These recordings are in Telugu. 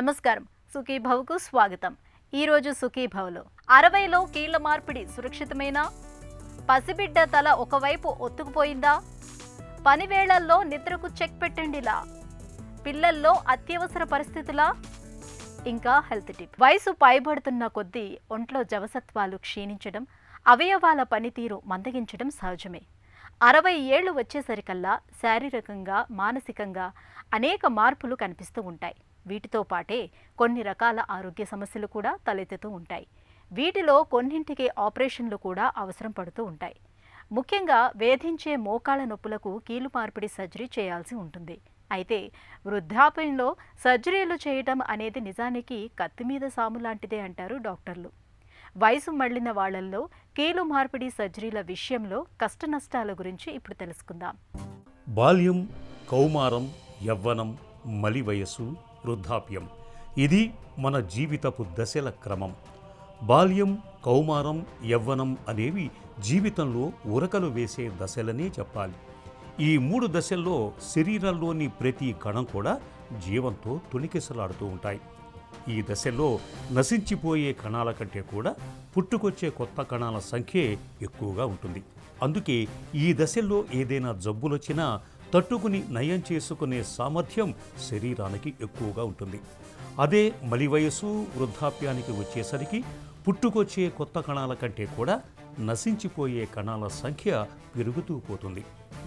నమస్కారం. సుఖీభవకు స్వాగతం. ఈరోజు సుఖీభవలో 60లో కీళ్ల మార్పిడి సురక్షితమేనా? పసిబిడ్డ తల ఒకవైపు ఒత్తుకుపోయిందా? పనివేళల్లో నిద్రకు చెక్ పెట్టండిలా. పిల్లల్లో అత్యవసర పరిస్థితులా? ఇంకా హెల్త్ టిప్. వయసు పైబడుతున్న కొద్దీ ఒంట్లో జవసత్వాలు క్షీణించడం, అవయవాల పనితీరు మందగించడం సహజమే. 60 ఏళ్లు వచ్చేసరికల్లా శారీరకంగా, మానసికంగా అనేక మార్పులు కనిపిస్తూ ఉంటాయి. వీటితో పాటే కొన్ని రకాల ఆరోగ్య సమస్యలు కూడా తలెత్తుతూ ఉంటాయి. వీటిలో కొన్నింటికి ఆపరేషన్లు కూడా అవసరం పడుతూ ఉంటాయి. ముఖ్యంగా వేధించే మోకాళ్ల నొప్పులకు కీలు మార్పిడి సర్జరీ చేయాల్సి ఉంటుంది. అయితే వృద్ధాప్యంలో సర్జరీలు చేయటం అనేది నిజానికి కత్తి మీద సాము లాంటిదే అంటారు డాక్టర్లు. వయసు మళ్లిన వాళ్లల్లో కీలు మార్పిడి సర్జరీల విషయంలో కష్టనష్టాల గురించి ఇప్పుడు తెలుసుకుందాం. బాల్యం, కౌమారం, యవ్వనం, మలి వయస్సు, వృద్ధాప్యం ఇది మన జీవితపు దశల క్రమం. బాల్యం, కౌమారం, యవ్వనం అనేవి జీవితంలో ఉరకలు వేసే దశలనే చెప్పాలి. ఈ 3 దశల్లో శరీరంలోని ప్రతి కణం కూడా జీవంతో తొణికిసలాడుతూ ఉంటాయి. ఈ దశల్లో నశించిపోయే కణాల కంటే కూడా పుట్టుకొచ్చే కొత్త కణాల సంఖ్యే ఎక్కువగా ఉంటుంది. అందుకే ఈ దశల్లో ఏదైనా జబ్బులొచ్చినా తట్టుకుని నయం చేసుకునే సామర్థ్యం శరీరానికి ఎక్కువగా ఉంటుంది. అదే మలి వయసు, వృద్ధాప్యానికి వచ్చేసరికి పుట్టుకొచ్చే కొత్త కణాల కంటే కూడా నశించిపోయే కణాల సంఖ్య పెరుగుతూ పోతుంది.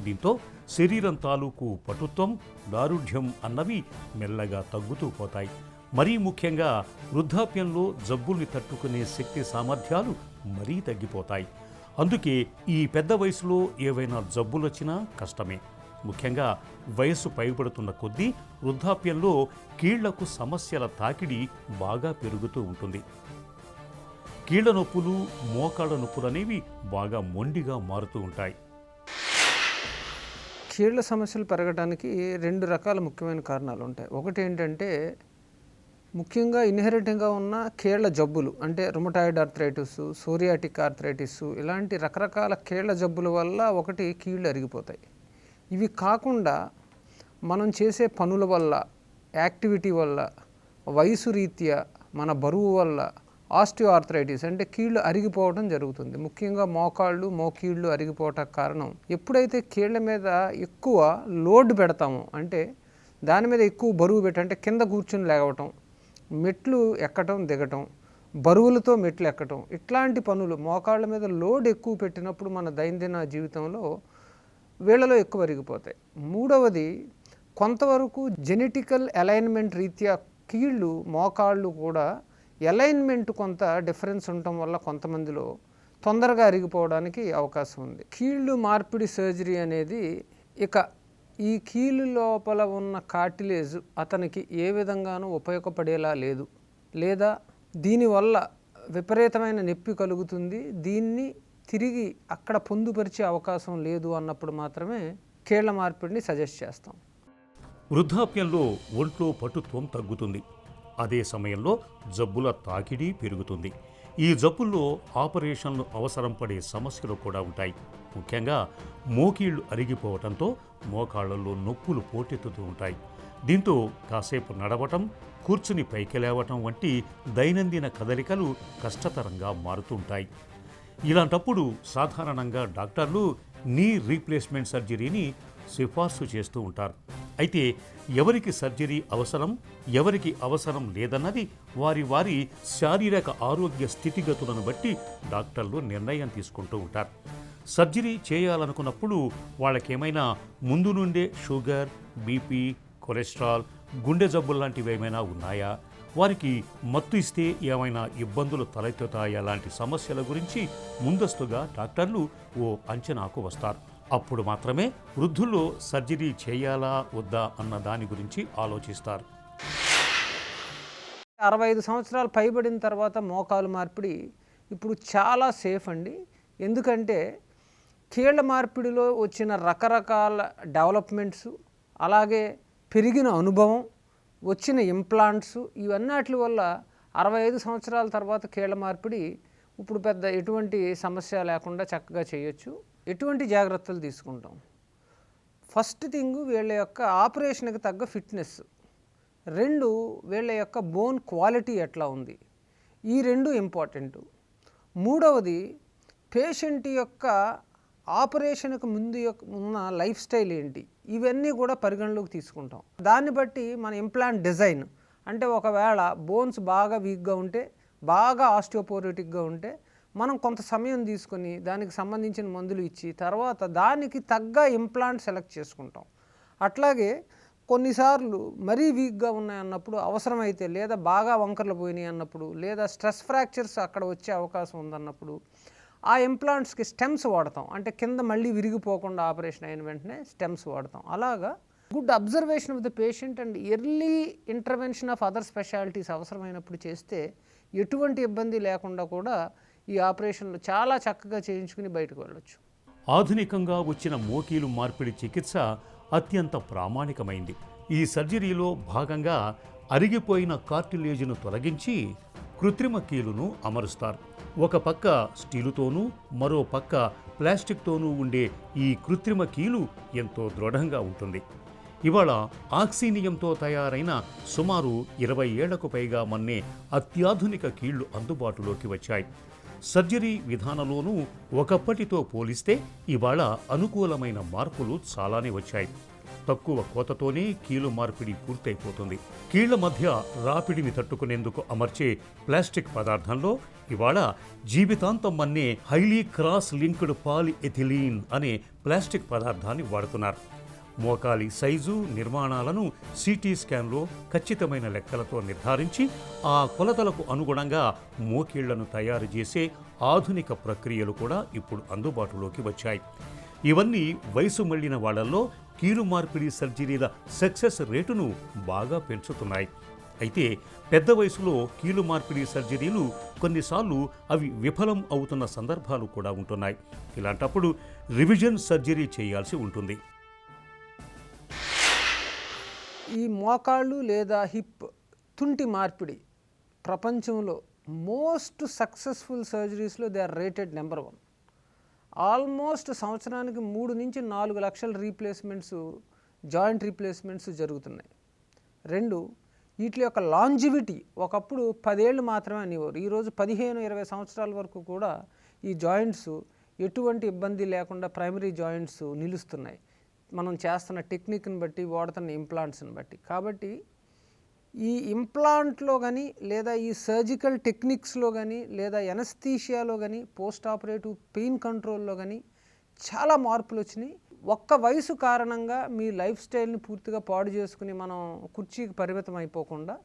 దీంతో శరీరం తాలూకు పటుత్వం, దారుఢ్యం అన్నవి మెల్లగా తగ్గుతూ పోతాయి. మరీ ముఖ్యంగా వృద్ధాప్యంలో జబ్బుల్ని తట్టుకునే శక్తి సామర్థ్యాలు మరీ తగ్గిపోతాయి. అందుకే ఈ పెద్ద వయసులో ఏవైనా జబ్బులొచ్చినా కష్టమే. ముఖ్యంగా వయసు పైబడుతున్న కొద్దీ వృద్ధాప్యంలో కీళ్లకు సమస్యల తాకిడి బాగా పెరుగుతూ ఉంటుంది. కీళ్ల నొప్పులు, మోకాళ్ళ నొప్పులు అనేవి బాగా మొండిగా మారుతూ ఉంటాయి. కీళ్ల సమస్యలు పెరగడానికి 2 రకాల ముఖ్యమైన కారణాలు ఉంటాయి. ఒకటి ఏంటంటే ముఖ్యంగా ఇన్హెరిటెంట్గా ఉన్న కీళ్ల జబ్బులు, అంటే రుమటాయిడ్ ఆర్థరైటిస్, సోరియాటిక్ ఆర్థరైటిస్, ఇలాంటి రకరకాల కీళ్ల జబ్బుల వల్ల ఒకటి కీళ్ళు అరిగిపోతాయి. ఇవి కాకుండా మనం చేసే పనుల వల్ల, యాక్టివిటీ వల్ల, వయసు రీత్యా మన బరువు వల్ల ఆస్టియో ఆర్థరైటిస్ అంటే కీళ్ళు అరిగిపోవడం జరుగుతుంది. ముఖ్యంగా మోకాళ్ళు, మోకీళ్ళు అరిగిపోవటానికి కారణం ఎప్పుడైతే కీళ్ల మీద ఎక్కువ లోడ్ పెడతామో, అంటే దాని మీద ఎక్కువ బరువు అంటే కింద కూర్చుని లేవటం, మెట్లు ఎక్కటం దిగటం, బరువులతో మెట్లు ఎక్కటం, ఇట్లాంటి పనులు మోకాళ్ళ మీద లోడ్ ఎక్కువ పెట్టినప్పుడు మన దైనందిన జీవితంలో వీళ్ళలో ఎక్కువ అరిగిపోతాయి. మూడవది, కొంతవరకు జెనెటికల్ అలైన్మెంట్ రీత్యా కీళ్ళు, మోకాళ్ళు కూడా అలైన్మెంట్ కొంత డిఫరెన్స్ ఉండటం వల్ల కొంతమందిలో తొందరగా అరిగిపోవడానికి అవకాశం ఉంది. కీళ్ళు మార్పిడి సర్జరీ అనేది ఇక ఈ కీలు లోపల ఉన్న కార్టిలేజ్ అతనికి ఏ విధంగానూ ఉపయోగపడేలా లేదు, లేదా దీనివల్ల విపరీతమైన నొప్పి కలుగుతుంది, దీన్ని తిరిగి అక్కడ పొందుపరిచే అవకాశం లేదు అన్నప్పుడు మాత్రమే కీళ్ల మార్పిడిని సజెస్ట్ చేస్తాం. వృద్ధాప్యంలో ఒంట్లో పటుత్వం తగ్గుతుంది. అదే సమయంలో జబ్బుల తాకిడి పెరుగుతుంది. ఈ జబ్బుల్లో ఆపరేషన్లు అవసరం పడే సమస్యలు కూడా ఉంటాయి. ముఖ్యంగా మోకీళ్లు అరిగిపోవటంతో మోకాళ్లలో నొప్పులు పోటెత్తుతూ ఉంటాయి. దీంతో కాసేపు నడవటం, కూర్చుని పైకి లేవటం వంటి దైనందిన కదలికలు కష్టతరంగా మారుతుంటాయి. ఇలాంటప్పుడు సాధారణంగా డాక్టర్లు నీ రీప్లేస్మెంట్ సర్జరీని సిఫార్సు చేస్తూ ఉంటారు. అయితే ఎవరికి సర్జరీ అవసరం, ఎవరికి అవసరం లేదన్నది వారి శారీరక ఆరోగ్య స్థితిగతులను బట్టి డాక్టర్లు నిర్ణయం తీసుకుంటూ ఉంటారు. సర్జరీ చేయాలనుకున్నప్పుడు వాళ్ళకేమైనా ముందు నుండే షుగర్, బీపీ, కొలెస్ట్రాల్, గుండె జబ్బులు లాంటివి ఏమైనా ఉన్నాయా, వారికి మత్తు ఇస్తే ఏమైనా ఇబ్బందులు తలెత్తుతాయా లాంటి సమస్యల గురించి ముందస్తుగా డాక్టర్లు ఓ అంచనాకు వస్తారు. అప్పుడు మాత్రమే వృద్ధుల్లో సర్జరీ చేయాలా వద్దా అన్న దాని గురించి ఆలోచిస్తారు. 65 సంవత్సరాలు పైబడిన తర్వాత మోకాలు మార్పిడి ఇప్పుడు చాలా సేఫ్ అండి. ఎందుకంటే కీళ్ల మార్పిడిలో వచ్చిన రకరకాల డెవలప్మెంట్స్, అలాగే పెరిగిన అనుభవం, వచ్చిన ఇంప్లాంట్స్, ఇవన్నిటి వల్ల 65 సంవత్సరాల తర్వాత కీళ్ల మార్పిడి ఇప్పుడు పెద్ద ఎటువంటి సమస్య లేకుండా చక్కగా చేయొచ్చు. ఎటువంటి జాగ్రత్తలు తీసుకుంటాం? ఫస్ట్ థింగ్ వీళ్ళ యొక్క ఆపరేషన్కి తగ్గ ఫిట్నెస్. 2 వీళ్ళ యొక్క బోన్ క్వాలిటీ ఎట్లా ఉంది, ఈ 2 ఇంపార్టెంట్. మూడవది పేషెంట్ యొక్క ఆపరేషన్కి ముందు ఉన్న లైఫ్ స్టైల్ ఏంటి, ఇవన్నీ కూడా పరిగణలోకి తీసుకుంటాం. దాన్ని బట్టి మన ఇంప్లాంట్ డిజైన్ అంటే ఒకవేళ బోన్స్ బాగా వీక్గా ఉంటే, బాగా ఆస్టియోపోరోటిక్గా ఉంటే మనం కొంత సమయం తీసుకొని దానికి సంబంధించిన మందులు ఇచ్చి తర్వాత దానికి తగ్గ ఇంప్లాంట్ సెలెక్ట్ చేసుకుంటాం. అట్లాగే కొన్నిసార్లు మరీ వీక్గా ఉన్నాయన్నప్పుడు అవసరమైతే, లేదా బాగా వంకర్లు పోయినాయి అన్నప్పుడు, లేదా స్ట్రెస్ ఫ్రాక్చర్స్ అక్కడ వచ్చే అవకాశం ఉందన్నప్పుడు ఆ ఇంప్లాంట్స్కి స్టెమ్స్ వాడతాం. అంటే కింద మళ్ళీ విరిగిపోకుండా ఆపరేషన్ అయిన వెంటనే స్టెమ్స్ వాడతాం. అలాగా good observation of the patient and early intervention of other specialities అవసరమైనప్పుడు చేస్తే ఎటువంటి ఇబ్బంది లేకుండా కూడా ఈ ఆపరేషన్లు చాలా చక్కగా చేయించుకుని బయటకు వెళ్ళొచ్చు. ఆధునికంగా వచ్చిన మోకీలు మార్పిడి చికిత్స అత్యంత ప్రామాణికమైంది. ఈ సర్జరీలో భాగంగా అరిగిపోయిన కార్టిలేజ్ను తొలగించి కృత్రిమ కీలును అమరుస్తారు. ఒక పక్క స్టీలుతోనూ మరో పక్క ప్లాస్టిక్తోనూ ఉండే ఈ కృత్రిమ కీలు ఎంతో దృఢంగా ఉంటుంది. ఇవాళ ఆక్సీనియంతో తయారైన సుమారు 20 ఏళ్లకు పైగా మన్నే అత్యాధునిక కీళ్లు అందుబాటులోకి వచ్చాయి. సర్జరీ విధానంలోనూ ఒకప్పటితో పోలిస్తే ఇవాళ అనుకూలమైన మార్పులు చాలానే వచ్చాయి. తక్కువ కోతతోనే కీలు మార్పిడి పూర్తయిపోతుంది. కీళ్ల మధ్య రాపిడిని తట్టుకునేందుకు అమర్చే ప్లాస్టిక్ పదార్థంలో ఇవాళ జీవితాంతం మన్నే హైలీ క్రాస్ లింక్డ్ పాలిఎథిలీన్ అనే ప్లాస్టిక్ పదార్థాన్ని వాడుతున్నారు. మోకాలి సైజు, నిర్మాణాలను సిటీ స్కాన్లో ఖచ్చితమైన లెక్కలతో నిర్ధారించి ఆ కొలతలకు అనుగుణంగా మోకీళ్లను తయారు చేసే ఆధునిక ప్రక్రియలు కూడా ఇప్పుడు అందుబాటులోకి వచ్చాయి. ఇవన్నీ వయసు మళ్లిన వాళ్లలో కీలు మార్పిడి సర్జరీల సక్సెస్ రేటును బాగా పెంచుతున్నాయి. అయితే పెద్ద వయసులో కీలు మార్పిడి సర్జరీలు కొన్నిసార్లు అవి విఫలం అవుతున్న సందర్భాలు కూడా ఉంటున్నాయి. ఇలాంటప్పుడు రివిజన్ సర్జరీ చేయాల్సి ఉంటుంది. ఈ మోకాళ్ళు లేదా హిప్ తుంటి మార్పిడి ప్రపంచంలో మోస్ట్ సక్సెస్ఫుల్ సర్జరీస్లో they are rated number 1. Almost సంవత్సరానికి 3 నుంచి 4 లక్షల రీప్లేస్మెంట్స్, జాయింట్ రీప్లేస్మెంట్స్ జరుగుతున్నాయి. 2, వీటి యొక్క లాంజివిటీ ఒకప్పుడు 10 ఏళ్ళు మాత్రమే అనేవారు. ఈరోజు 15-20 సంవత్సరాల వరకు కూడా ఈ జాయింట్స్ ఎటువంటి ఇబ్బంది లేకుండా ప్రైమరీ జాయింట్స్ నిలుస్తున్నాయి, మనం చేస్తున్న టెక్నిక్ని బట్టి, వాడుతున్న ఇంప్లాంట్స్ని బట్టి. కాబట్టి ఈ ఇంప్లాంట్లో కానీ, లేదా ఈ సర్జికల్ టెక్నిక్స్లో కానీ, లేదా ఎనస్థీషియాలో కానీ, పోస్ట్ ఆపరేటివ్ పెయిన్ కంట్రోల్లో కానీ చాలా మార్పులు వచ్చినాయి. ఒక్క వయసు కారణంగా మీ లైఫ్ స్టైల్ని పూర్తిగా పాడు చేసుకుని మనం కుర్చీకి పరిమితం అయిపోకుండా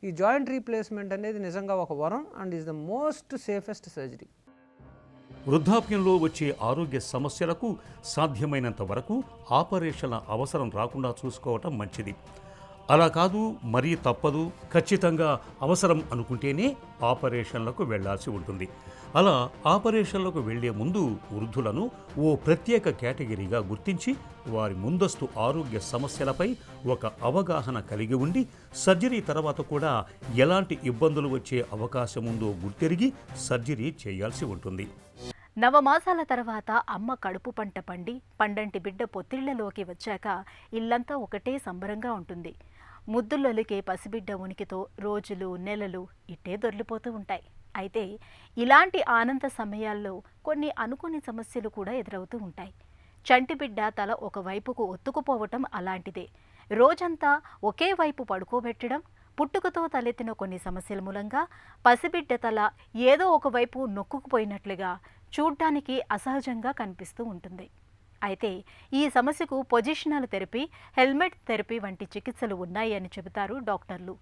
ఈ జాయింట్ రీప్లేస్మెంట్ అనేది నిజంగా ఒక వరం and is the most safest surgery. వృద్ధాప్యంలో వచ్చే ఆరోగ్య సమస్యలకు సాధ్యమైనంత వరకు ఆపరేషన్ల అవసరం రాకుండా చూసుకోవటం మంచిది. అలా కాదు, మరీ తప్పదు, ఖచ్చితంగా అవసరం అనుకుంటేనే ఆపరేషన్లకు వెళ్లాల్సి ఉంటుంది. అలా ఆపరేషన్లకు వెళ్లే ముందు వృద్ధులను ఓ ప్రత్యేక కేటగిరీగా గుర్తించి వారి ముందస్తు ఆరోగ్య సమస్యలపై ఒక అవగాహన కలిగి ఉండి సర్జరీ తర్వాత కూడా ఎలాంటి ఇబ్బందులు వచ్చే అవకాశం ఉందో గుర్తెరిగి సర్జరీ చేయాల్సి ఉంటుంది. నవమాసాల తర్వాత అమ్మ కడుపు పంట పండి పండంటి బిడ్డ పొత్తిళ్లలోకి వచ్చాక ఇల్లంతా ఒకటే సంబరంగా ఉంటుంది. ముద్దులొలికే పసిబిడ్డ ఉనికితో రోజులు, నెలలు ఇట్టే దొర్లిపోతూ ఉంటాయి. అయితే ఇలాంటి ఆనంద సమయాల్లో కొన్ని అనుకోని సమస్యలు కూడా ఎదురవుతూ ఉంటాయి. చంటిబిడ్డ తల ఒకవైపుకు ఒత్తుకుపోవటం అలాంటిదే. రోజంతా ఒకే వైపు పడుకోబెట్టడం, పుట్టుకతో తలెత్తిన కొన్ని సమస్యల మూలంగా పసిబిడ్డ తల ఏదో ఒకవైపు నొక్కుకుపోయినట్లుగా చూడ్డానికి అసహజంగా కనిపిస్తూ ఉంటుంది. అయితే ఈ సమస్యకు పొజిషనల్ థెరపీ, హెల్మెట్ థెరపీ వంటి చికిత్సలు ఉన్నాయి అని చెబుతారు డాక్టర్లు.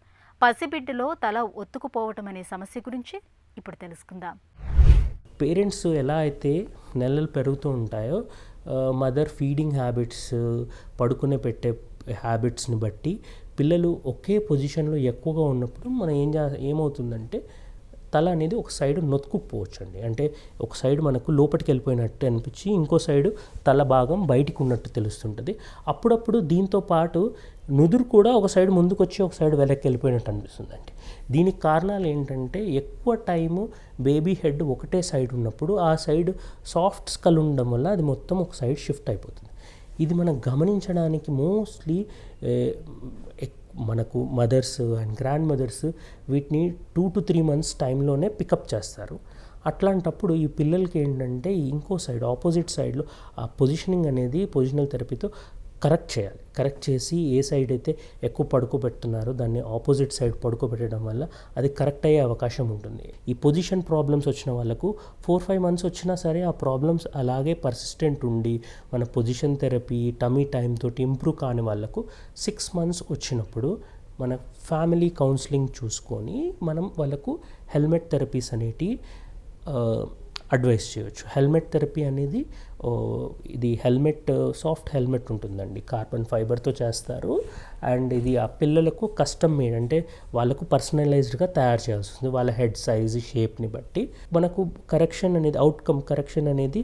పసిబిడ్డలో తల ఒత్తుకుపోవటం అనే సమస్య గురించి ఇప్పుడు తెలుసుకుందాం. పేరెంట్స్ ఎలా అయితే నెలలు పెరుగుతూ ఉంటాయో మదర్ ఫీడింగ్ హ్యాబిట్స్, పడుకునే పెట్టే హ్యాబిట్స్ని బట్టి పిల్లలు ఒకే పొజిషన్లో ఎక్కువగా ఉన్నప్పుడు మనం ఏమవుతుందంటే తల అనేది ఒక సైడ్ నొత్తుకుపోవచ్చు అండి. అంటే ఒక సైడ్ మనకు లోపలికి వెళ్ళిపోయినట్టు అనిపించి ఇంకో సైడ్ తల భాగం బయటికి ఉన్నట్టు తెలుస్తుంటుంది. అప్పుడప్పుడు దీంతో పాటు నుదురు కూడా ఒక సైడ్ ముందుకు వచ్చి ఒక సైడ్ వెనక్కి వెళ్ళిపోయినట్టు అనిపిస్తుంది అండి. దీనికి కారణాలు ఏంటంటే ఎక్కువ టైము బేబీ హెడ్ ఒకటే సైడ్ ఉన్నప్పుడు ఆ సైడ్ సాఫ్ట్ స్కల్ ఉండడం వల్ల అది మొత్తం ఒక సైడ్ షిఫ్ట్ అయిపోతుంది. ఇది మనం గమనించడానికి మోస్ట్లీ మనకు మదర్స్ అండ్ గ్రాండ్ మదర్స్ వీటిని 2 to 3 months టైంలోనే పికప్ చేస్తారు. అట్లాంటప్పుడు ఈ పిల్లలకి ఏంటంటే ఇంకో సైడ్ ఆపోజిట్ సైడ్లో ఆ పొజిషనింగ్ అనేది పొజిషనల్ థెరపీతో కరెక్ట్ చేయాలి. కరెక్ట్ చేసి ఏ సైడ్ అయితే ఎక్కువ పడుకోబెడుతున్నారో దాన్ని ఆపోజిట్ సైడ్ పడుకోబెట్టడం వల్ల అది కరెక్ట్ అయ్యే అవకాశం ఉంటుంది. ఈ పొజిషన్ ప్రాబ్లమ్స్ వచ్చిన వాళ్ళకు 4-5 months వచ్చినా సరే ఆ ప్రాబ్లమ్స్ అలాగే పర్సిస్టెంట్ ఉండి మన పొజిషన్ థెరపీ టమీ టైం తోటి ఇంప్రూవ్ కాని వాళ్ళకు 6 months వచ్చినప్పుడు మన ఫ్యామిలీ కౌన్సిలింగ్ చూసుకొని మనం వాళ్ళకు హెల్మెట్ థెరపీస్ అనేటివి అడ్వైస్ చేయొచ్చు. హెల్మెట్ థెరపీ అనేది ఇది హెల్మెట్ సాఫ్ట్ హెల్మెట్ ఉంటుందండి, కార్బన్ ఫైబర్తో చేస్తారు. అండ్ ఇది ఆ పిల్లలకు కస్టమ్ మేడ్, అంటే వాళ్ళకు పర్సనలైజ్డ్గా తయారు చేయాల్సి వస్తుంది వాళ్ళ హెడ్ సైజ్ షేప్ని బట్టి. మనకు కరెక్షన్ అనేది అవుట్కమ్ కరెక్షన్ అనేది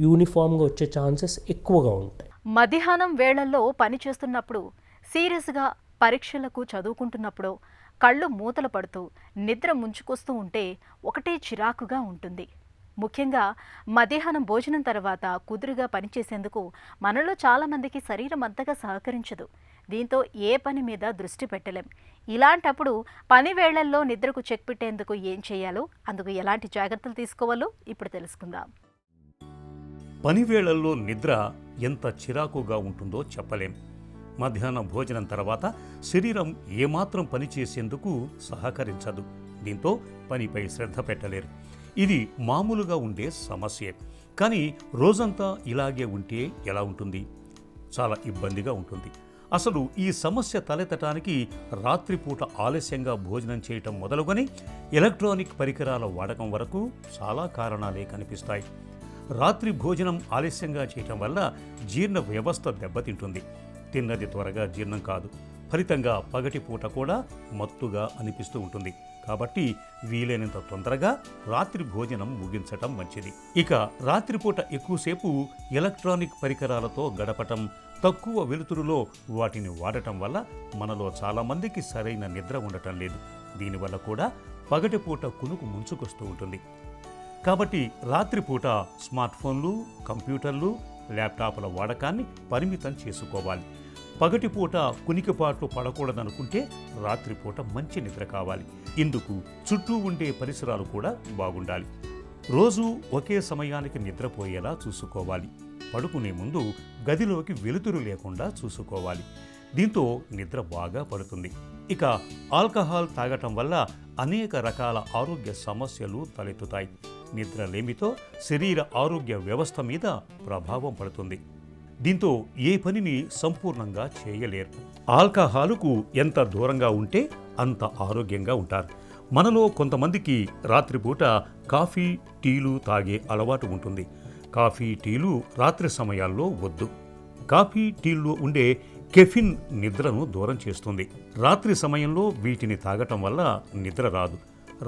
యూనిఫామ్గా వచ్చే ఛాన్సెస్ ఎక్కువగా ఉంటాయి. మధ్యాహ్నం వేళల్లో పని చేస్తున్నప్పుడు, సీరియస్గా పరీక్షలకు చదువుకుంటున్నప్పుడు కళ్ళు మూతలు పడుతూ నిద్ర ముంచుకొస్తూ ఉంటే ఒకటే చిరాకుగా ఉంటుంది. ముఖ్యంగా మధ్యాహ్నం భోజనం తర్వాత కుదురుగా పనిచేసేందుకు మనలో చాలామందికి శరీరం అంతగా సహకరించదు. దీంతో ఏ పని మీద దృష్టి పెట్టలేం. ఇలాంటప్పుడు పని వేళల్లో నిద్రకు చెక్ పెట్టేందుకు ఏం చేయాలో, అందుకు ఎలాంటి జాగ్రత్తలు తీసుకోవాలో ఇప్పుడు తెలుసుకుందాం. పని వేళల్లో నిద్ర ఎంత చిరాకుగా ఉంటుందో చెప్పలేం. మధ్యాహ్నం భోజనం తర్వాత శరీరం ఏమాత్రం పని చేసేందుకు సహకరించదు. దీంతో పనిపై శ్రద్ధ పెట్టలేరు. ఇది మామూలుగా ఉండే సమస్యే. కానీ రోజంతా ఇలాగే ఉంటే ఎలా ఉంటుంది? చాలా ఇబ్బందిగా ఉంటుంది. అసలు ఈ సమస్య తలెత్తడానికి రాత్రిపూట ఆలస్యంగా భోజనం చేయటం మొదలుకొని ఎలక్ట్రానిక్ పరికరాల వాడకం వరకు చాలా కారణాలే కనిపిస్తాయి. రాత్రి భోజనం ఆలస్యంగా చేయటం వల్ల జీర్ణ వ్యవస్థ దెబ్బతింటుంది. తిన్నది త్వరగా జీర్ణం కాదు. ఫలితంగా పగటిపూట కూడా మత్తుగా అనిపిస్తూ ఉంటుంది. కాబట్టి వీలైనంత తొందరగా రాత్రి భోజనం ముగించటం మంచిది. ఇక రాత్రిపూట ఎక్కువసేపు ఎలక్ట్రానిక్ పరికరాలతో గడపటం, తక్కువ వెలుతురులో వాటిని వాడటం వల్ల మనలో చాలామందికి సరైన నిద్ర ఉండటం లేదు. దీనివల్ల కూడా పగటిపూట కునుకు ముంచుకొస్తూ ఉంటుంది. కాబట్టి రాత్రిపూట స్మార్ట్ ఫోన్లు, కంప్యూటర్లు, ల్యాప్టాప్ల వాడకాన్ని పరిమితం చేసుకోవాలి. పగటిపూట కునికిపాట్లు పడకూడదనుకుంటే రాత్రిపూట మంచి నిద్ర కావాలి. ఇందుకు చుట్టూ ఉండే పరిసరాలు కూడా బాగుండాలి. రోజు ఒకే సమయానికి నిద్రపోయేలా చూసుకోవాలి. పడుకునే ముందు గదిలోకి వెలుతురు లేకుండా చూసుకోవాలి. దీంతో నిద్ర బాగా పడుతుంది. ఇక ఆల్కహాల్ తాగటం వల్ల అనేక రకాల ఆరోగ్య సమస్యలు తలెత్తుతాయి. నిద్రలేమితో శరీర ఆరోగ్య వ్యవస్థ మీద ప్రభావం పడుతుంది. దీంతో ఏ పనిని సంపూర్ణంగా చేయలేరు. ఆల్కహాలుకు ఎంత దూరంగా ఉంటే అంత ఆరోగ్యంగా ఉంటారు. మనలో కొంతమందికి రాత్రిపూట కాఫీ, టీలు తాగే అలవాటు ఉంటుంది. కాఫీ, టీలు రాత్రి సమయాల్లో వద్దు. కాఫీ, టీల్లో ఉండే కెఫిన్ నిద్రను దూరం చేస్తుంది. రాత్రి సమయంలో వీటిని తాగటం వల్ల నిద్ర రాదు.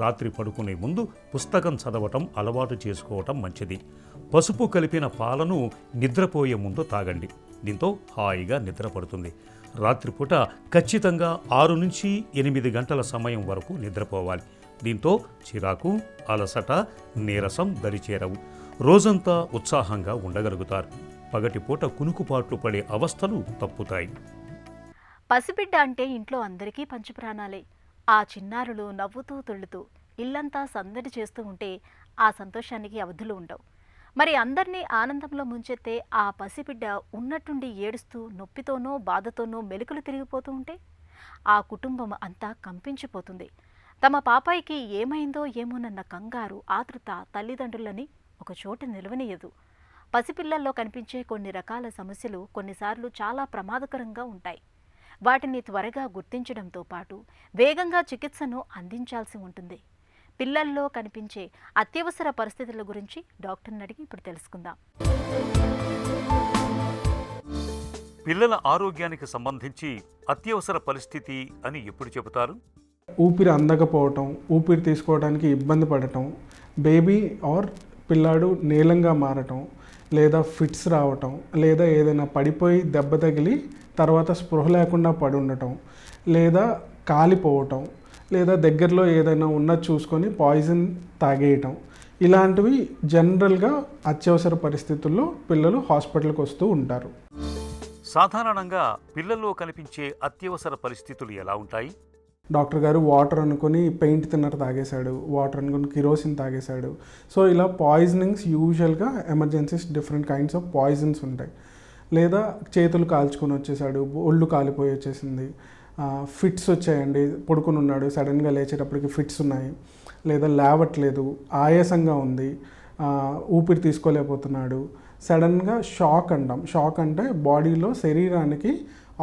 రాత్రి పడుకునే ముందు పుస్తకం చదవటం అలవాటు చేసుకోవటం మంచిది. పసుపు కలిపిన పాలను నిద్రపోయే ముందు తాగండి. దీంతో హాయిగా నిద్ర పడుతుంది. రాత్రిపూట ఖచ్చితంగా 6 నుంచి 8 గంటల సమయం వరకు నిద్రపోవాలి. దీంతో చిరాకు, అలసట, నీరసం దరిచేరవు. రోజంతా ఉత్సాహంగా ఉండగలుగుతారు. పగటిపూట కునుకుపాట్లు పడే అవస్థలు తప్పుతాయి. పసిబిడ్డ అంటే ఇంట్లో అందరికీ పంచప్రాణాలే. ఆ చిన్నారులు నవ్వుతూ తుళ్ళుతూ ఇల్లంతా సందడి చేస్తూ ఉంటే ఆ సంతోషానికి అవధులు ఉండవు. మరి అందరినీ ఆనందంలో ముంచెత్తే ఆ పసిబిడ్డ ఉన్నట్టుండి ఏడుస్తూ నొప్పితోనో బాధతోనో మెలికలు తిరిగిపోతూ ఉంటే ఆ కుటుంబం అంతా కంపించిపోతుంది. తమ పాపాయికి ఏమైందో ఏమోనన్న కంగారు, ఆతృత తల్లిదండ్రులని ఒక చోట నిలవనీయదు. పసిపిల్లల్లో కనిపించే కొన్ని రకాల సమస్యలు కొన్నిసార్లు చాలా ప్రమాదకరంగా ఉంటాయి. వాటిని త్వరగా గుర్తించడంతో పాటు వేగంగా చికిత్సను అందించాల్సి ఉంటుంది. పిల్లల్లో కనిపించే అత్యవసర పరిస్థితుల గురించి డాక్టర్ని అడిగి ఇప్పుడు తెలుసుకుందాం. పిల్లల ఆరోగ్యానికి సంబంధించి అత్యవసర పరిస్థితి అని ఎప్పుడు చెబుతారు? ఊపిరి అందకపోవటం, ఊపిరి తీసుకోవడానికి ఇబ్బంది పడటం, బేబీ ఆర్ పిల్లాడు నీలంగా మారటం, లేదా ఫిట్స్ రావటం, లేదా ఏదైనా పడిపోయి దెబ్బ తగిలి తర్వాత స్పృహ లేకుండా పడి ఉండటం, లేదా కాలిపోవటం, లేదా దగ్గరలో ఏదైనా ఉన్నది చూసుకొని పాయిజన్ తాగేయటం, ఇలాంటివి జనరల్గా అత్యవసర పరిస్థితుల్లో పిల్లలు హాస్పిటల్కి వస్తూ ఉంటారు. సాధారణంగా పిల్లల్లో కనిపించే అత్యవసర పరిస్థితులు ఎలా ఉంటాయి? డాక్టర్ గారు వాటర్ అనుకొని పెయింట్ థిన్నర్ తాగేశాడు, వాటర్ అనుకొని కిరోసిన్ తాగేశాడు. సో ఇలా పాయిజనింగ్స్ యూజువల్గా emergencies different kinds of poisons ఉంటాయి. లేదా చేతులు కాల్చుకొని వచ్చేసాడు, ఒళ్ళు కాలిపోయి వచ్చేసింది, ఫిట్స్ వచ్చాయండి, పడుకుని ఉన్నాడు, సడన్గా లేచేటప్పటికి ఫిట్స్ ఉన్నాయి, లేదా లేవట్లేదు, ఆయాసంగా ఉంది, ఊపిరి తీసుకోలేకపోతున్నాడు, సడన్గా షాక్ అంటాం. షాక్ అంటే బాడీలో శరీరానికి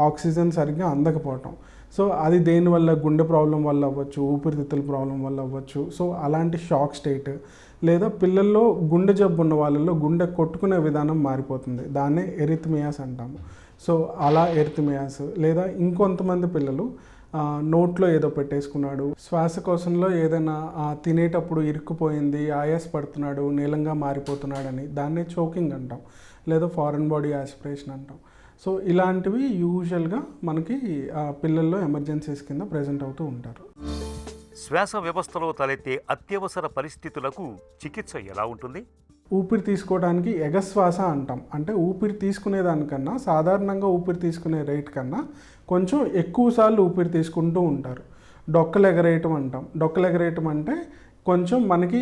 ఆక్సిజన్ సరిగ్గా అందకపోవటం. సో అది దేనివల్ల, గుండె ప్రాబ్లం వల్ల అవ్వచ్చు, ఊపిరితిత్తుల ప్రాబ్లం వల్ల అవ్వచ్చు. సో అలాంటి షాక్ స్టేట్. లేదా పిల్లల్లో గుండె జబ్బు ఉన్న వాళ్ళల్లో గుండె కొట్టుకునే విధానం మారిపోతుంది, దాన్నే ఎరిథమియాస్ అంటాము. సో అలా ఎరిథమియాస్. లేదా ఇంకొంతమంది పిల్లలు నోట్లో ఏదో పెట్టేసుకున్నాడు, శ్వాసకోశంలో ఏదైనా తినేటప్పుడు ఇరుక్కుపోయింది, ఆయాస పడుతున్నాడు, నీలంగా మారిపోతున్నాడని, దాన్నే చోకింగ్ అంటాం. లేదా ఫారెన్ బాడీ ఆస్పిరేషన్ అంటాం. సో ఇలాంటివి యూజువల్గా మనకి పిల్లల్లో ఎమర్జెన్సీస్ కింద ప్రజెంట్ అవుతూ ఉంటారు. శ్వాస వ్యవస్థలో తలెత్తే అత్యవసర పరిస్థితులకు చికిత్స ఎలా ఉంటుంది? ఊపిరి తీసుకోవడానికి ఎగశ్వాస అంటాం. అంటే ఊపిరి తీసుకునేదానికన్నా, సాధారణంగా ఊపిరి తీసుకునే రేట్ కన్నా కొంచెం ఎక్కువసార్లు ఊపిరి తీసుకుంటూ ఉంటారు. డొక్కలు ఎగరేయటం అంటాం. డొక్కలు ఎగరేయటం అంటే కొంచెం మనకి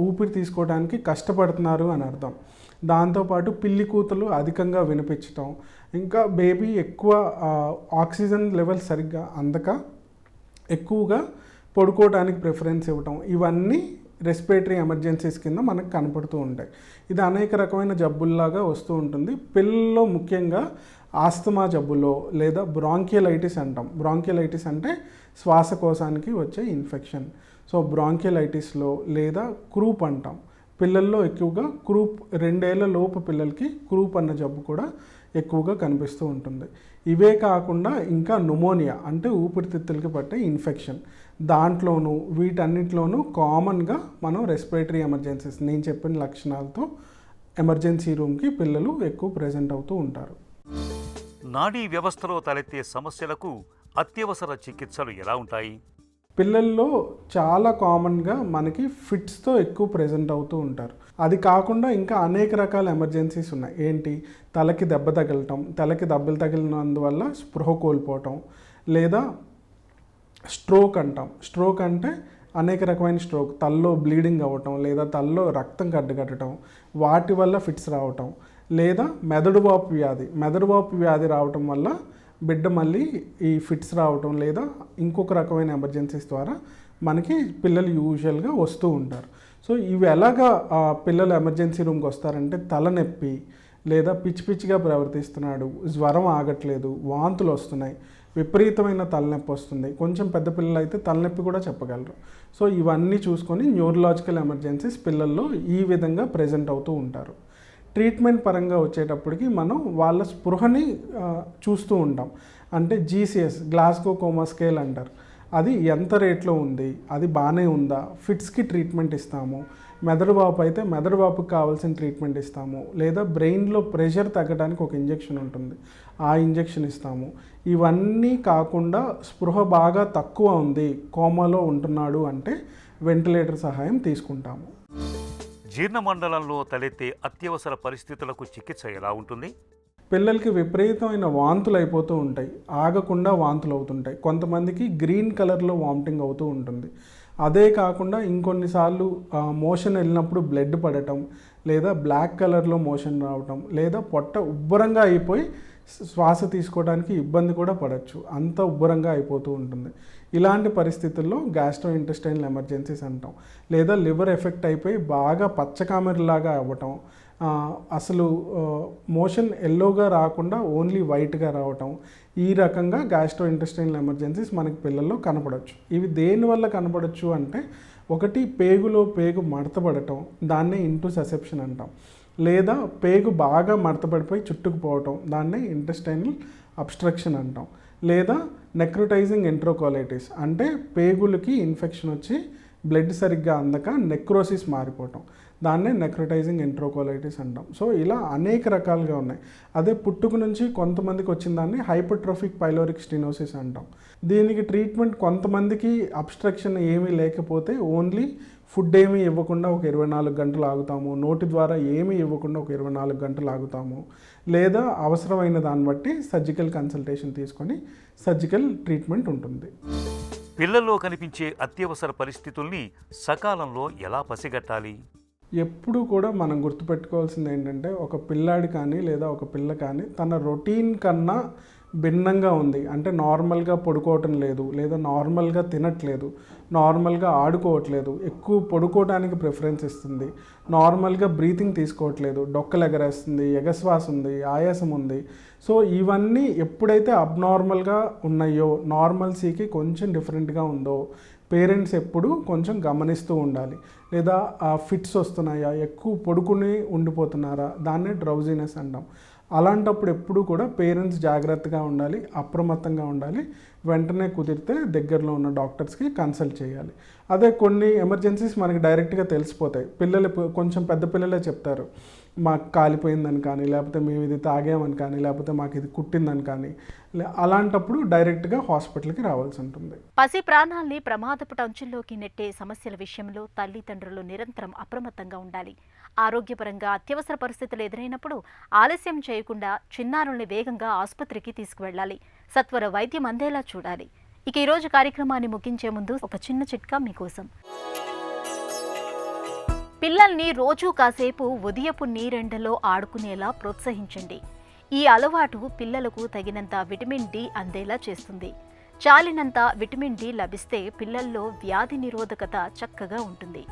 ఊపిరి తీసుకోవడానికి కష్టపడుతున్నారు అని అర్థం. దాంతోపాటు పిల్లి కూతలు అధికంగా వినిపించటం, ఇంకా బేబీ ఎక్కువ ఆక్సిజన్ లెవెల్ సరిగ్గా అందక ఎక్కువగా పడుకోవడానికి ప్రిఫరెన్స్ ఇవ్వటం, ఇవన్నీ రెస్పిరేటరీ ఎమర్జెన్సీస్ కింద మనకు కనపడుతూ ఉంటాయి. ఇది అనేక రకమైన జబ్బుల్లాగా వస్తూ ఉంటుంది. పిల్లల్లో ముఖ్యంగా ఆస్తమా జబ్బులో లేదా బ్రాంకియలైటిస్ అంటాం. బ్రాంకియలైటిస్ అంటే శ్వాసకోశానికి వచ్చే ఇన్ఫెక్షన్. సో బ్రాంకియలైటిస్లో లేదా క్రూప్ అంటాం. పిల్లల్లో ఎక్కువగా క్రూప్, 2 ఏళ్ల లోపు పిల్లలకి క్రూప్ అన్న జబ్బు కూడా ఎక్కువగా కనిపిస్తూ ఉంటుంది. ఇవే కాకుండా ఇంకా న్యూమోనియా అంటే ఊపిరితిత్తులకి పట్టే ఇన్ఫెక్షన్, దాంట్లోనూ వీటన్నిటిలోనూ కామన్గా మనం రెస్పిరేటరీ ఎమర్జెన్సీస్ నేను చెప్పిన లక్షణాలతో ఎమర్జెన్సీ రూమ్కి పిల్లలు ఎక్కువ ప్రెజెంట్ అవుతూ ఉంటారు. నాడీ వ్యవస్థలో తలెత్తే సమస్యలకు అత్యవసర చికిత్సలు ఎలా ఉంటాయి? పిల్లల్లో చాలా కామన్గా మనకి ఫిట్స్తో ఎక్కువ ప్రెజెంట్ అవుతూ ఉంటారు. అది కాకుండా ఇంకా అనేక రకాల ఎమర్జెన్సీస్ ఉన్నాయి. ఏంటి, తలకి దెబ్బ తగలటం, తలకి దెబ్బలు తగిలినందువల్ల స్పృహ కోల్పోవటం, లేదా స్ట్రోక్ అంటాం. స్ట్రోక్ అంటే అనేక రకమైన స్ట్రోక్, తలలో బ్లీడింగ్ అవ్వటం, లేదా తలలో రక్తం గడ్డగట్టడం, వాటి వల్ల ఫిట్స్ రావటం, లేదా మెదడువాపు వ్యాధి. మెదడువాపు వ్యాధి రావటం వల్ల బిడ్డ మళ్ళీ ఈ ఫిట్స్ రావటం, లేదా ఇంకొక రకమైన ఎమర్జెన్సీస్ ద్వారా మనకి పిల్లలు యూజువల్గా వస్తూ ఉంటారు. సో ఇవి ఎలాగా పిల్లలు ఎమర్జెన్సీ రూమ్కి వస్తారంటే, తలనొప్పి, లేదా పిచ్చి పిచ్చిగా ప్రవర్తిస్తున్నాడు, జ్వరం ఆగట్లేదు, వాంతులు వస్తున్నాయి, విపరీతమైన తలనొప్పి వస్తుంది. కొంచెం పెద్ద పిల్లలు అయితే తలనొప్పి కూడా చెప్పగలరు. సో ఇవన్నీ చూసుకొని న్యూరలాజికల్ ఎమర్జెన్సీస్ పిల్లల్లో ఈ విధంగా ప్రెజెంట్ అవుతూ ఉంటారు. ట్రీట్మెంట్ పరంగా వచ్చేటప్పటికి మనం వాళ్ళ స్పృహని చూస్తూ ఉంటాం. అంటే జీసీఎస్, గ్లాస్గో కోమా స్కేల్ అంటారు. అది ఎంత రేట్లో ఉంది, అది బాగానే ఉందా, ఫిట్స్కి ట్రీట్మెంట్ ఇస్తాము. మెదడు వాపు అయితే మెదడు వాపుకి కావాల్సిన ట్రీట్మెంట్ ఇస్తాము. లేదా బ్రెయిన్లో ప్రెషర్ తగ్గడానికి ఒక ఇంజెక్షన్ ఉంటుంది, ఆ ఇంజెక్షన్ ఇస్తాము. ఇవన్నీ కాకుండా స్పృహ బాగా తక్కువ ఉంది, కోమాలో ఉంటున్నాడు అంటే వెంటిలేటర్ సహాయం తీసుకుంటాము. జీర్ణమండలంలో తలెత్తే అత్యవసర పరిస్థితులకు చికిత్స ఎలా ఉంటుంది? పిల్లలకి విపరీతమైన వాంతులు అయిపోతూ ఉంటాయి, ఆగకుండా వాంతులు అవుతుంటాయి. కొంతమందికి గ్రీన్ కలర్లో వామిటింగ్ అవుతూ ఉంటుంది. అదే కాకుండా ఇంకొన్నిసార్లు మోషన్ వెళ్ళినప్పుడు బ్లడ్ పడటం, లేదా బ్లాక్ కలర్లో మోషన్ రావటం, లేదా పొట్ట ఉబ్బరంగా అయిపోయి శ్వాస తీసుకోవడానికి ఇబ్బంది కూడా పడవచ్చు, అంత ఉబ్బరంగా అయిపోతూ ఉంటుంది. ఇలాంటి పరిస్థితుల్లో గ్యాస్ట్రో ఇంటెస్టైనల్ ఎమర్జెన్సీస్ అంటాం. లేదా లివర్ ఎఫెక్ట్ అయిపోయి బాగా పచ్చకామెరలాగా అవ్వటం, అసలు మోషన్ ఎల్లోగా రాకుండా ఓన్లీ వైట్గా రావటం, ఈ రకంగా గ్యాస్ట్రో ఇంటెస్టైనల్ ఎమర్జెన్సీస్ మనకి పిల్లల్లో కనపడవచ్చు. ఇవి దేనివల్ల కనపడవచ్చు అంటే, ఒకటి పేగులో పేగు మడతపడటం, దాన్నే ఇంటూసెసెప్షన్ అంటాం. లేదా పేగు బాగా మడతపడిపోయి చుట్టుకుపోవటం, దాన్నే ఇంటెస్టైనల్ అబ్స్ట్రక్షన్ అంటాం. లేదా నెక్రోటైజింగ్ ఎంట్రోకోలైటిస్ అంటే పేగులకి ఇన్ఫెక్షన్ వచ్చి బ్లడ్ సరిగ్గా అందక నెక్రోసిస్ మారిపోవటం, దాన్నే నెక్రోటైజింగ్ ఎంట్రోకోలైటిస్ అంటాం. సో ఇలా అనేక రకాలుగా ఉన్నాయి. అదే పుట్టుక నుంచి కొంతమందికి వచ్చిన దాన్ని హైపర్ట్రోఫిక్ పైలోరిక్ స్టెనోసిస్ అంటాం. దీనికి ట్రీట్మెంట్ కొంతమందికి అబ్స్ట్రక్షన్ ఏమీ లేకపోతే ఓన్లీ ఫుడ్ ఏమీ ఇవ్వకుండా ఒక 24 గంటలు ఆగుతాము, నోటి ద్వారా ఏమీ ఇవ్వకుండా ఒక 24 గంటలు ఆగుతాము, లేదా అవసరమైన దాన్ని బట్టి సర్జికల్ కన్సల్టేషన్ తీసుకొని సర్జికల్ ట్రీట్మెంట్ ఉంటుంది. పిల్లల్లో కనిపించే అత్యవసర పరిస్థితుల్ని సకాలంలో ఎలా పసిగట్టాలి? ఎప్పుడు కూడా మనం గుర్తుపెట్టుకోవాల్సింది ఏంటంటే, ఒక పిల్లాడి కానీ లేదా ఒక పిల్ల కానీ తన రొటీన్ కన్నా భిన్నంగా ఉంది అంటే నార్మల్గా పడుకోవటం లేదు, లేదా నార్మల్గా తినట్లేదు, నార్మల్గా ఆడుకోవట్లేదు, ఎక్కువ పడుకోవడానికి ప్రిఫరెన్స్ ఇస్తుంది, నార్మల్గా బ్రీతింగ్ తీసుకోవట్లేదు, డొక్కలు ఎగరేస్తుంది, ఎగశ్వాస ఉంది, ఆయాసం ఉంది. సో ఇవన్నీ ఎప్పుడైతే అబ్నార్మల్గా ఉన్నాయో, నార్మల్సీకి కొంచెం డిఫరెంట్గా ఉందో పేరెంట్స్ ఎప్పుడు కొంచెం గమనిస్తూ ఉండాలి. లేదా ఫిట్స్ వస్తున్నాయా, ఎక్కువ పడుకుని ఉండిపోతున్నారా, దాన్నే డ్రౌజీనెస్ అంటాం. అలాంటప్పుడు ఎప్పుడు కూడా పేరెంట్స్ జాగ్రత్తగా ఉండాలి, అప్రమత్తంగా ఉండాలి. వెంటనే కుదిరితే దగ్గరలో ఉన్న డాక్టర్స్కి కన్సల్ట్ చేయాలి. అదే కొన్ని ఎమర్జెన్సీస్ మనకి డైరెక్ట్గా తెలిసిపోతాయి. పిల్లలు కొంచెం పెద్ద పిల్లలే చెప్తారు, మాకు కాలిపోయిందని కానీ, లేకపోతే మేము ఇది తాగామని కానీ, లేకపోతే మాకు ఇది కుట్టిందని కానీ. అలాంటప్పుడు డైరెక్ట్గా హాస్పిటల్కి రావాల్సి ఉంటుంది. పసి ప్రాణాల్ని ప్రమాదపు టంచుల్లోకి నెట్టే సమస్యల విషయంలో తల్లిదండ్రులు నిరంతరం అప్రమత్తంగా ఉండాలి. ఆరోగ్యపరంగా అత్యవసర పరిస్థితులు ఎదురైనప్పుడు ఆలస్యం చేయకుండా చిన్నారుల్ని వేగంగా ఆసుపత్రికి తీసుకువెళ్లాలి. సత్వర వైద్యం అందేలా చూడాలి. ఇక ఈరోజు కార్యక్రమాన్ని ముగించే ముందు ఒక చిన్న చిట్కా మీకోసం. పిల్లల్ని రోజూ కాసేపు ఉదయపు నీరెండలో ఆడుకునేలా ప్రోత్సహించండి. ఈ అలవాటు పిల్లలకు తగినంత విటమిన్ డి అందేలా చేస్తుంది. చాలినంత విటమిన్ డి లభిస్తే పిల్లల్లో వ్యాధి నిరోధకత చక్కగా ఉంటుంది.